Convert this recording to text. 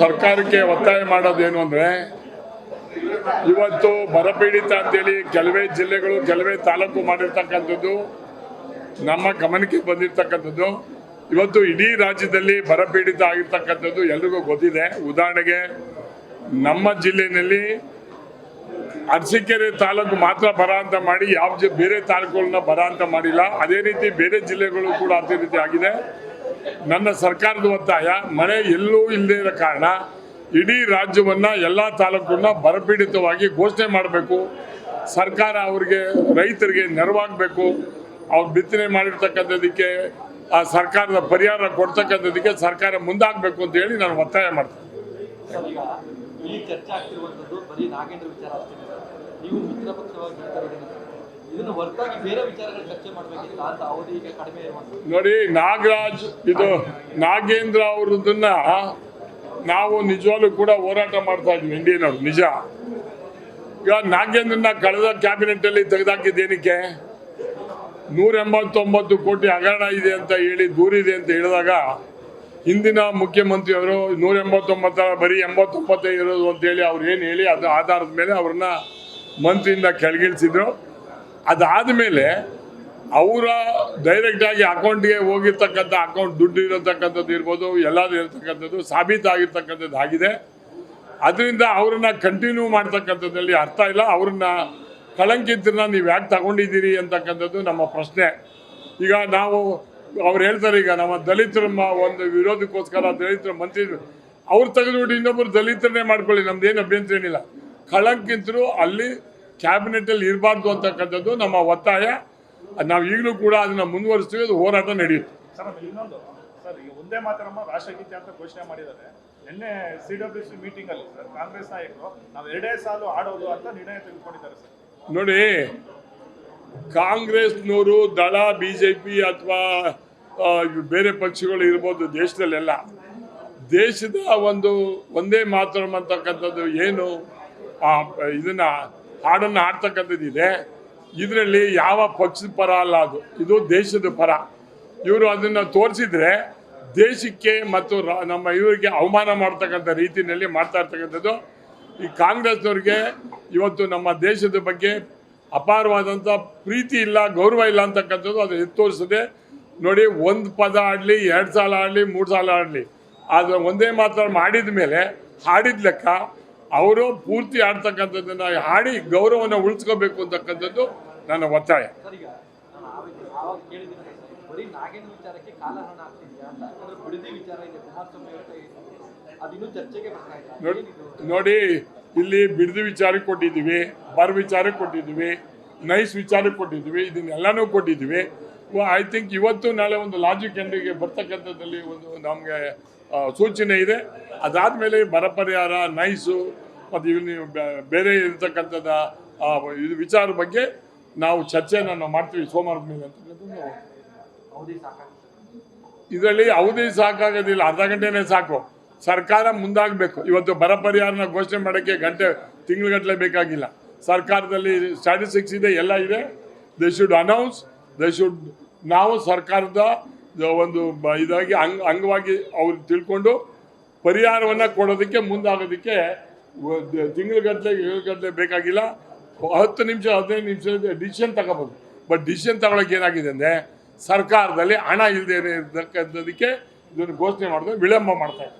ಸರ್ಕಾರಕ್ಕೆ ಒತ್ತಾಯ ಮಾಡೋದೇನು ಅಂದರೆ ಇವತ್ತು ಬರಪೀಡಿತ ಅಂತೇಳಿ ಕೆಲವೇ ಜಿಲ್ಲೆಗಳು ಕೆಲವೇ ತಾಲೂಕು ಮಾಡಿರ್ತಕ್ಕಂಥದ್ದು ನಮ್ಮ ಗಮನಕ್ಕೆ ಬಂದಿರತಕ್ಕಂಥದ್ದು. ಇವತ್ತು ಇಡೀ ರಾಜ್ಯದಲ್ಲಿ ಬರಪೀಡಿತ ಆಗಿರ್ತಕ್ಕಂಥದ್ದು ಎಲ್ರಿಗೂ ಗೊತ್ತಿದೆ. ಉದಾಹರಣೆಗೆ ನಮ್ಮ ಜಿಲ್ಲೆಯಲ್ಲಿ ಅರಸೀಕೆರೆ ತಾಲೂಕು ಮಾತ್ರ ಬರ ಅಂತ ಮಾಡಿ ಯಾವ ಬೇರೆ ತಾಲೂಕುಗಳನ್ನ ಬರ ಅಂತ ಮಾಡಿಲ್ಲ. ಅದೇ ರೀತಿ ಬೇರೆ ಜಿಲ್ಲೆಗಳು ಕೂಡ ಅದೇ ರೀತಿ ಆಗಿದೆ. ನನ್ನ ಸರ್ಕಾರದ ಒತ್ತಾಯ ಮಳೆ ಎಲ್ಲೂ ಇಲ್ಲದೇ ಇರೋ ಕಾರಣ ಇಡೀ ರಾಜ್ಯವನ್ನು ಎಲ್ಲ ತಾಲೂಕನ್ನ ಬರಪೀಡಿತವಾಗಿ ಘೋಷಣೆ ಮಾಡಬೇಕು. ಸರ್ಕಾರ ಅವರಿಗೆ ರೈತರಿಗೆ ನೆರವಾಗಬೇಕು. ಅವ್ರು ಬಿತ್ತನೆ ಮಾಡಿರ್ತಕ್ಕಂಥದ್ದಕ್ಕೆ ಆ ಸರ್ಕಾರದ ಪರಿಹಾರ ಕೊಡ್ತಕ್ಕಂಥದ್ದಕ್ಕೆ ಸರ್ಕಾರ ಮುಂದಾಗಬೇಕು ಅಂತ ಹೇಳಿ ನಾನು ಒತ್ತಾಯ ಮಾಡ್ತೀನಿ. ಈ ಚರ್ಚೆ ಆಗ್ತಿರುವಂತದ್ದು ಬರೀ ನಾಗೇಂದ್ರ ವಿಚಾರ ಅಷ್ಟೇ. ನೀವು ಮಿತ್ರ ಪಕ್ಷವಾಗಿ ಇದನ್ನು ಹೊರತಾಗಿ ಬೇರೆ ವಿಚಾರಗಳ ಚರ್ಚೆ ಮಾಡಬೇಕಿಲ್ಲ ಅಂತ ಅವಧಿ ಈಗ ಕಡಿಮೆ ಇರುವಂತದ್ದು. ನೋಡಿ, ನಾಗರಾಜ್ ಇದು ನಾಗೇಂದ್ರ ಅವ್ರದನ್ನ ನಾವು ನಿಜವಾಗ್ಲೂ ಕೂಡ ಹೋರಾಟ ಮಾಡ್ತಾ ಇದ್ವಿ ಇಂಡಿಯನ್ ನಿಜ. ಈಗ ನಾಗೇಂದ್ರನ ಕಳೆದ ಕ್ಯಾಬಿನೆಟ್ ಅಲ್ಲಿ ತೆಗೆದಾಕಿದ್ದೇನಕ್ಕೆ 189 ಕೋಟಿ ಹಗರಣ ಇದೆ ಅಂತ ಹೇಳಿ ದೂರಿದೆ ಅಂತ ಹೇಳಿದಾಗ ಹಿಂದಿನ ಮುಖ್ಯಮಂತ್ರಿಯವರು 189 ಬರೀ 89 ಇರೋದು ಅಂತೇಳಿ ಅವ್ರು ಏನು ಹೇಳಿ ಅದು ಆಧಾರದ ಮೇಲೆ ಅವ್ರನ್ನ ಮಂತ್ರಿಯಿಂದ ಕೆಳಗಿಳಿಸಿದ್ರು. ಅದಾದ ಮೇಲೆ ಅವರ ಡೈರೆಕ್ಟಾಗಿ ಅಕೌಂಟ್ಗೆ ಹೋಗಿರ್ತಕ್ಕಂಥ ಅಕೌಂಟ್ ದುಡ್ಡು ಇರತಕ್ಕಂಥದ್ದು ಇರ್ಬೋದು, ಎಲ್ಲದೂ ಇರತಕ್ಕಂಥದ್ದು ಸಾಬೀತಾಗಿರ್ತಕ್ಕಂಥದ್ದು ಆಗಿದೆ. ಅದರಿಂದ ಅವ್ರನ್ನ ಕಂಟಿನ್ಯೂ ಮಾಡ್ತಕ್ಕಂಥದ್ದಲ್ಲಿ ಅರ್ಥ ಇಲ್ಲ. ಅವ್ರನ್ನ ಕಳಂಕಿತರನ್ನ ನೀವು ಯಾಕೆ ತಗೊಂಡಿದ್ದೀರಿ ಅಂತಕ್ಕಂಥದ್ದು ನಮ್ಮ ಪ್ರಶ್ನೆ. ಈಗ ನಾವು ಅವ್ರು ಹೇಳ್ತಾರೆ, ಈಗ ನಮ್ಮ ದಲಿತರ ಒಂದು ವಿರೋಧಕ್ಕೋಸ್ಕರ ದಲಿತರ ಮಂತ್ರಿ ಅವ್ರು ತೆಗೆದುಬಿಟ್ಟು ಇನ್ನೊಬ್ಬರು ದಲಿತರನ್ನೇ ಮಾಡ್ಕೊಳ್ಳಿ, ನಮ್ದೇನು ಅಭ್ಯಂತರ ಏನಿಲ್ಲ. ಕಳಂಕಿತರು ಅಲ್ಲಿ ಕ್ಯಾಬಿನೆಟಲ್ಲಿ ಇರಬಾರ್ದು ಅಂತಕ್ಕಂಥದ್ದು ನಮ್ಮ ಒತ್ತಾಯ. ನಾವು ಈಗಲೂ ಕೂಡ ಅದನ್ನು ಮುಂದುವರಿಸ್ತೀವಿ. ಅದು ಹೋರಾಟ ನಡೆಯುತ್ತೆ. ಇನ್ನೊಂದು ಸರ್, ಈಗ ಒಂದೇ ಮಾತರಮ್ಮ ರಾಷ್ಟ್ರಗೀತೆ ಅಂತ ಘೋಷಣೆ ಮಾಡಿದ್ದಾರೆ. ನಿನ್ನೆ CWC ಮೀಟಿಂಗ್ ಅಲ್ಲಿ ಸರ್ ಕಾಂಗ್ರೆಸ್ ನಾಯಕರು ನಾವು 2 ಸಾಲು ಆಡೋದು ಅಂತ ನಿರ್ಣಯ ತೆಗೆದುಕೊಂಡಿದ್ದಾರೆ ಸರ್. ನೋಡಿ, ಕಾಂಗ್ರೆಸ್ನವರು ದಳ BJP ಅಥವಾ ಬೇರೆ ಪಕ್ಷಗಳು ಇರ್ಬೋದು ದೇಶದಲ್ಲೆಲ್ಲ, ದೇಶದ ಒಂದೇ ಮಾತರಂ ಅಂತಕ್ಕಂಥದ್ದು ಏನು ಇದನ್ನ ಹಾಡನ್ನು ಆಡ್ತಕ್ಕಂಥದ್ದಿದೆ. ಇದರಲ್ಲಿ ಯಾವ ಪಕ್ಷದ ಪರ ಅಲ್ಲ, ಇದು ದೇಶದ ಪರ. ಇವರು ಅದನ್ನು ತೋರಿಸಿದ್ರೆ ದೇಶಕ್ಕೆ ಮತ್ತು ನಮ್ಮ ಇವರಿಗೆ ಅವಮಾನ ಮಾಡ್ತಕ್ಕಂಥ ರೀತಿಯಲ್ಲಿ ಮಾಡ್ತಾ ಇರ್ತಕ್ಕಂಥದ್ದು. ಈ ಕಾಂಗ್ರೆಸ್ನವ್ರಿಗೆ ಇವತ್ತು ನಮ್ಮ ದೇಶದ ಬಗ್ಗೆ ಅಪಾರವಾದಂಥ ಪ್ರೀತಿ ಇಲ್ಲ, ಗೌರವ ಇಲ್ಲ ಅಂತಕ್ಕಂಥದ್ದು ಅದು ತೋರಿಸ್ತದೆ. ನೋಡಿ, ಒಂದು ಪದ ಆಡಲಿ, 2 ಸಾಲ ಆಡಲಿ, 3 ಸಾಲ ಆಡಲಿ, ಅದು ಒಂದೇ ಮಾತ್ರ ಮಾಡಿದ ಮೇಲೆ ಹಾಡಿದ ಲೆಕ್ಕ ಅವರು ಪೂರ್ತಿ ಆಡ್ತಕ್ಕಂಥದ್ದನ್ನು ಹಾಡಿ ಗೌರವವನ್ನು ಉಳಿಸ್ಕೋಬೇಕು ಅಂತಕ್ಕಂಥದ್ದು ನನ್ನ ಒತ್ತಾಯ. ನೋಡಿ, ಇಲ್ಲಿ ಬಿಡದಿ ವಿಚಾರಕ್ಕೆ ಕೊಟ್ಟಿದ್ದೀವಿ, ಬರ ವಿಚಾರಕ್ಕೆ ಕೊಟ್ಟಿದ್ದೀವಿ, ನೈಸ್ ವಿಚಾರಕ್ಕೆ ಕೊಟ್ಟಿದ್ದೀವಿ, ಇದನ್ನೆಲ್ಲನೂ ಕೊಟ್ಟಿದ್ದೀವಿ. ಐ ಥಿಂಕ್ ಇವತ್ತು ನಾಳೆ ಒಂದು ಲಾಜಿಕ್ ಎಂಡಿಗೆ ಬರ್ತಕ್ಕಂಥದ್ದಲ್ಲಿ ಒಂದು ನಮಗೆ ಸೂಚನೆ ಇದೆ. ಅದಾದಮೇಲೆ ಬರ ಪರಿಹಾರ, ನೈಸು ಮತ್ತು ಇವು ಬೇರೆ ಇರತಕ್ಕಂಥದ್ದು ಇದು ವಿಚಾರ ಬಗ್ಗೆ ನಾವು ಚರ್ಚೆಯನ್ನು ನಾವು ಮಾಡ್ತೀವಿ ಸೋಮವಾರದ ಮೇಲೆ ಅಂತಕ್ಕಂಥದ್ದು. ಇದರಲ್ಲಿ ಅವಧಿ ಸಾಕಾಗೋದಿಲ್ಲ, ಅರ್ಧ ಗಂಟೆನೇ ಸಾಕು. ಸರ್ಕಾರ ಮುಂದಾಗಬೇಕು. ಇವತ್ತು ಬರ ಪರಿಹಾರನ ಘೋಷಣೆ ಮಾಡೋಕ್ಕೆ ತಿಂಗಳುಗಟ್ಟಲೆ ಬೇಕಾಗಿಲ್ಲ. ಸರ್ಕಾರದಲ್ಲಿ ಸ್ಟ್ಯಾಟಿಸ್ಟಿಕ್ಸ್ ಇದೆ, ಎಲ್ಲ ಇದೆ. ದೇ ಶುಡ್ ಅನೌನ್ಸ್, ನಾವು ಸರ್ಕಾರದ ಒಂದು ಇದಾಗಿ ಅಂಗವಾಗಿ ಅವ್ರು ತಿಳ್ಕೊಂಡು ಪರಿಹಾರವನ್ನು ಕೊಡೋದಕ್ಕೆ ಮುಂದಾಗೋದಕ್ಕೆ ತಿಂಗಳುಗಟ್ಟಲೆ ಬೇಕಾಗಿಲ್ಲ. 10 ನಿಮಿಷ 15 ನಿಮಿಷದ ಡಿಸಿಷನ್ ತಗೋಬೋದು. ಬಟ್ ಡಿಸಿಷನ್ ತಗೊಳಕ್ಕೆ ಏನಾಗಿದೆ ಅಂದರೆ ಸರ್ಕಾರದಲ್ಲಿ ಹಣ ಇಲ್ಲದೆ ಇರತಕ್ಕಂಥದ್ದಕ್ಕೆ ಇದನ್ನು ಘೋಷಣೆ ಮಾಡಿದ್ರೆ ವಿಳಂಬ ಮಾಡ್ತಾರೆ.